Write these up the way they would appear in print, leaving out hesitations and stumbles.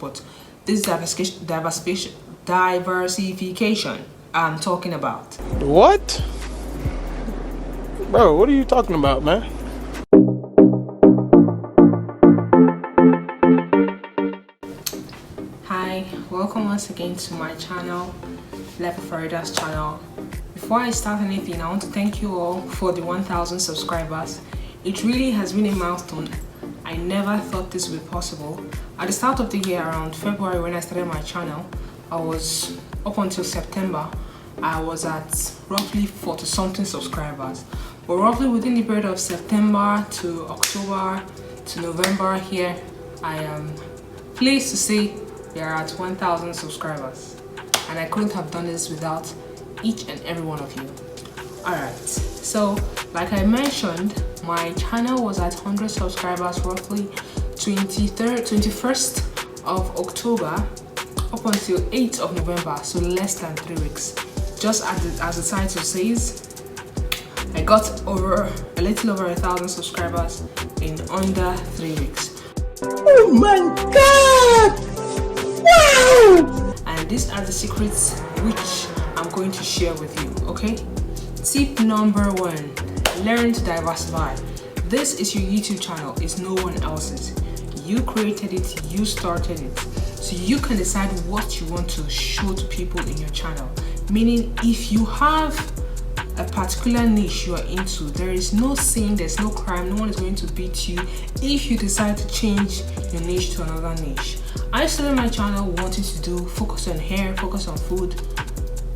But this diversification I'm talking about. What? Bro, what are you talking about, man? Hi, welcome once again to my channel, lifeoffaridah's channel. Before I start anything, I want to thank you all for the 1,000 subscribers. It really has been a milestone. I never thought this would be possible. At the start of the year, around February when I started my channel, up until September, I was at roughly 40 something subscribers. But roughly within the period of September to October to November here, I am pleased to say we are at 1,000 subscribers. And I couldn't have done this without each and every one of you. Alright, so like I mentioned, my channel was at 100 subscribers roughly 21st of October up until 8th of November, so less than 3 weeks. Just as the title says, I got a little over 1,000 subscribers in under 3 weeks. Oh my god! Wow! And these are the secrets which I'm going to share with you, okay? Tip number 1, learn to diversify. This is your YouTube channel, it's no one else's. You created it, you started it. So you can decide what you want to show to people in your channel. Meaning, if you have a particular niche you are into, there is no sin, there's no crime, no one is going to beat you if you decide to change your niche to another niche. I started my channel wanting to focus on hair, focus on food,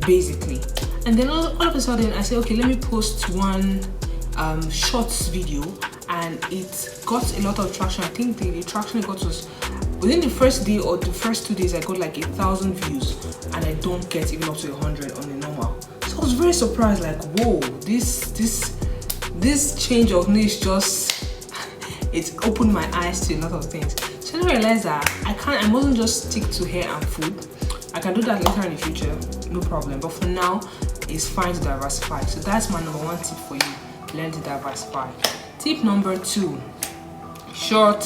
basically. And then all of a sudden I say, okay, let me post one shorts video, and it got a lot of traction. I think the traction it got was within the first day or the first 2 days, I got like 1,000 views, and I don't get even up to 100 on the normal. So I was very surprised, like, whoa, this change of niche just it opened my eyes to a lot of things. So I realized that I mustn't just stick to hair and food. I can do that later in the future, no problem. But for now, it's fine to diversify. So that's my number 1 tip for you. Learn to diversify. Tip number 2, short.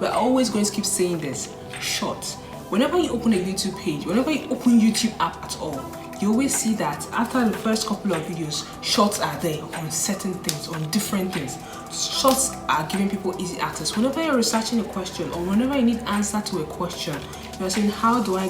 We're always going to keep saying this, short. Whenever you open a YouTube page, whenever you open YouTube app at all, you always see that after the first couple of videos, shorts are there on certain things, on different things. Shorts are giving people easy access. Whenever you're researching a question, or whenever you need answer to a question, you're saying, how do I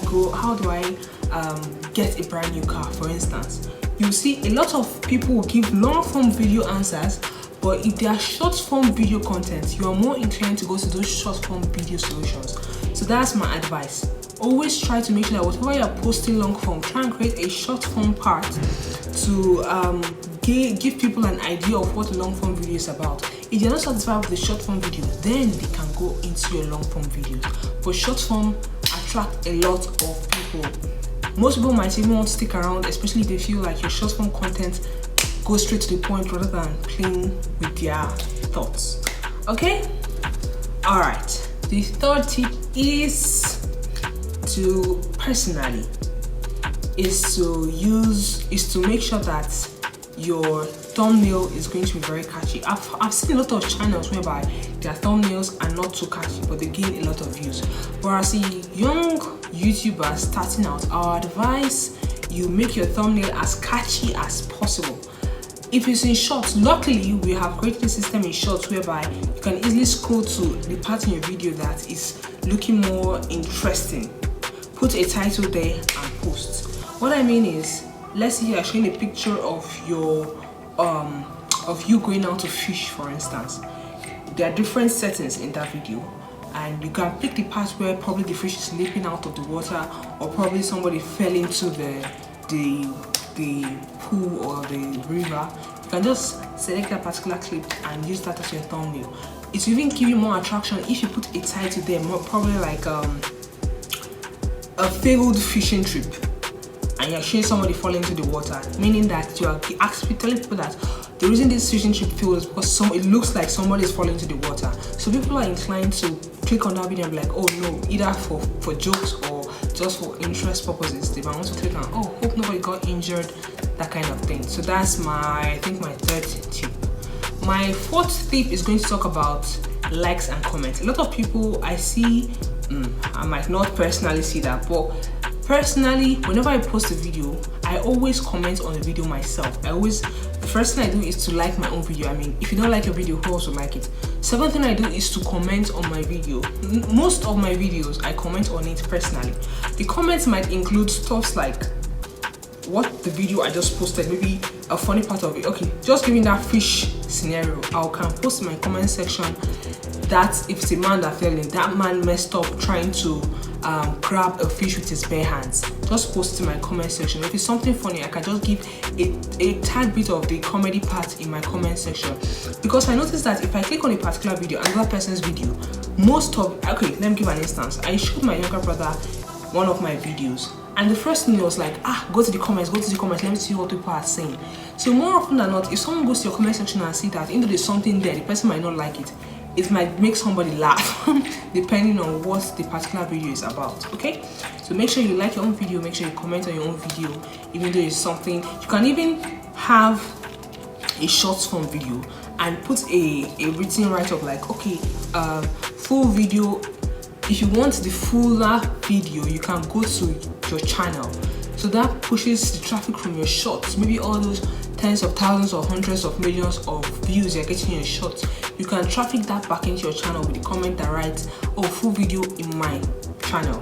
get a brand new car, for instance. You see a lot of people will give long form video answers, but if they are short form video content, you are more inclined to go to those short form video solutions. So that's my advice. Always try to make sure that whatever you're posting long form, try and create a short form part to give people an idea of what a long form video is about. If you're not satisfied with the short form video, then they can go into your long form videos. But short form attract a lot of people. Most people might even want to stick around, especially if they feel like your short form content goes straight to the point rather than playing with their thoughts. Okay? Alright. The third tip is to make sure that your thumbnail is going to be very catchy. I've seen a lot of channels whereby their thumbnails are not too catchy, but they gain a lot of views. Whereas the young YouTubers starting out, our advice, you make your thumbnail as catchy as possible. If it's in shorts, luckily we have created a system in shorts whereby you can easily scroll to the part in your video that is looking more interesting. Put a title there and post. What I mean is, let's say you are showing a picture of you going out to fish, for instance. There are different settings in that video, and you can pick the part where probably the fish is leaping out of the water, or probably somebody fell into the pool or the river. You can just select that particular clip and use that as your thumbnail. It will even give you more attraction if you put a title there, more probably like a failed fishing trip, and you're showing somebody falling into the water, meaning that you are actually telling people that the reason this fishing trip failed is because it looks like somebody is falling into the water. So people are inclined to click on that video and be like, oh no, either for jokes or just for interest purposes. They might want to click on, oh, hope nobody got injured, that kind of thing. So that's I think my third tip. My fourth tip is going to talk about likes and comments. A lot of people I see I might not personally see that, but personally, whenever I post a video, I always comment on the video myself. The first thing I do is to like my own video. I mean, if you don't like your video, who else will like it? Second thing I do is to comment on my video. Most of my videos, I comment on it personally. The comments might include stuff like what the video I just posted, maybe a funny part of it. Okay, just giving that fish scenario, I can post in my comment section that if it's a man that fell in, that man messed up trying to grab a fish with his bare hands. Just post it in my comment section. If it's something funny, I can just give a tad bit of the comedy part in my comment section, because I noticed that if I click on a particular video, another person's video, okay, let me give an instance. I showed my younger brother one of my videos, and the first thing was like, go to the comments, let me see what people are saying. So more often than not, if someone goes to your comment section and see that, even though there's something there, the person might not like it, it might make somebody laugh depending on what the particular video is about. Okay, so make sure you like your own video, make sure you comment on your own video, even though it's something. You can even have a short form video and put a written write-up like, okay, full video. If you want the fuller video, you can go to your channel, so that pushes the traffic from your shorts. Maybe all those tens of thousands or hundreds of millions of views you're getting in your shorts, you can traffic that back into your channel with the comment that writes, oh, full video in my channel.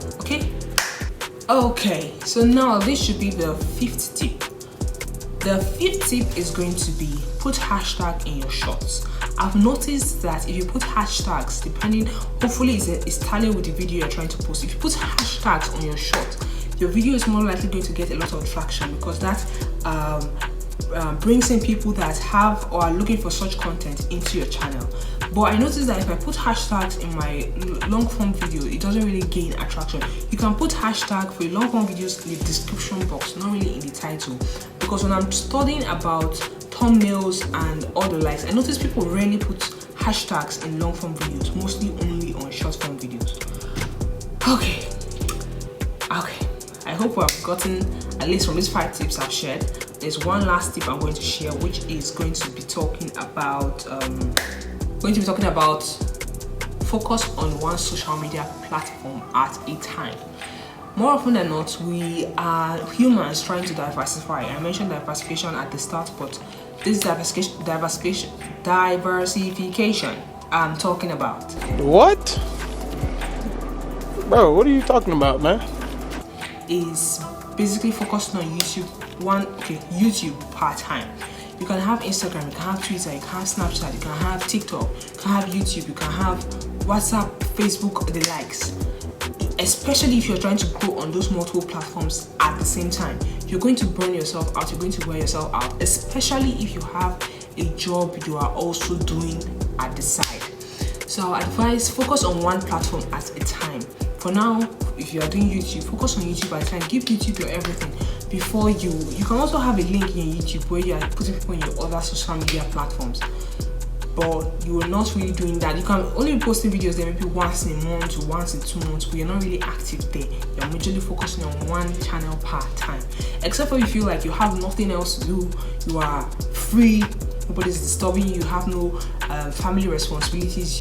Okay, so now this should be the 5th tip. The 5th tip is going to be put hashtag in your shorts. I've noticed that if you put hashtags, depending, hopefully it's tallying with the video you're trying to post. If you put hashtags on your short, your video is more likely going to get a lot of traction, because that brings in people that have or are looking for such content into your channel. But I noticed that if I put hashtags in my long form video, it doesn't really gain attraction. You can put hashtag for long form videos in the description box, not really in the title, because when I'm studying about thumbnails and all the likes, I notice people rarely put hashtags in long form videos, mostly only on short form videos. Okay, I hope we have gotten, at least from these 5 tips I've shared, there's one last tip I'm going to share, which is going to be talking about focus on one social media platform at a time. More often than not, we are humans trying to diversify. I mentioned diversification at the start, but this is diversification I'm talking about. What? Bro, what are you talking about, man? Is basically focusing on YouTube part-time. You can have Instagram, you can have Twitter, you can have Snapchat, you can have TikTok, you can have YouTube, you can have WhatsApp, Facebook, the likes. Especially if you're trying to grow on those multiple platforms at the same time, you're going to burn yourself out, you're going to wear yourself out, especially if you have a job you are also doing at the side. So I advise focus on one platform at a time. For now, if you are doing YouTube, focus on YouTube at a time. Give YouTube your everything before you can also have a link in YouTube where you are putting people in your other social media platforms, but you are not really doing that. You can only be posting videos there maybe once in a month or once in 2 months, but you're not really active there. You're majorly focusing on one channel per time, except for you feel like you have nothing else to do, you are free, nobody's disturbing you, you have no family responsibilities.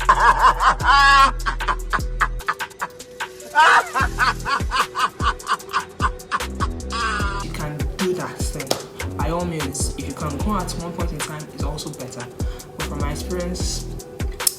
You can do that thing. By all means, if you can go at one point in time, it's also better. But from my experience,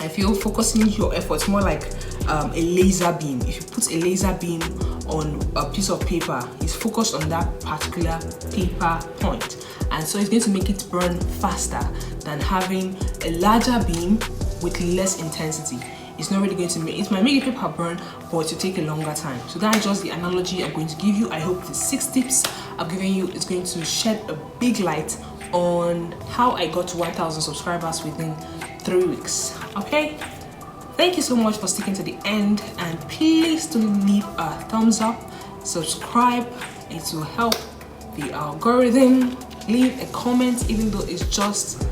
I feel focusing your efforts more like a laser beam. If you put a laser beam on a piece of paper, it's focused on that particular paper point, and so it's going to make it burn faster than having a larger beam with less intensity. It's not really going to make, it might make the paper burn, but it will take a longer time. So that's just the analogy I'm going to give you. I hope the 6 tips I've given you is going to shed a big light on how I got to 1,000 subscribers within 3 weeks. Okay, thank you so much for sticking to the end, and please do leave a thumbs up, subscribe. It will help the algorithm. Leave a comment, even though it's just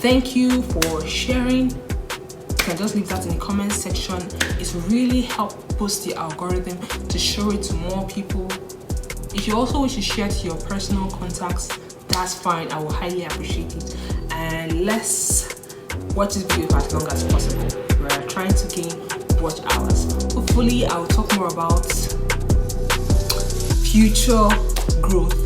thank you for sharing. You can just leave that in the comment section. It's really helped boost the algorithm to show it to more people. If you also wish to share to your personal contacts, that's fine. I will highly appreciate it. And let's watch this video for as long as possible. We're trying to gain watch hours. Hopefully I'll talk more about future growth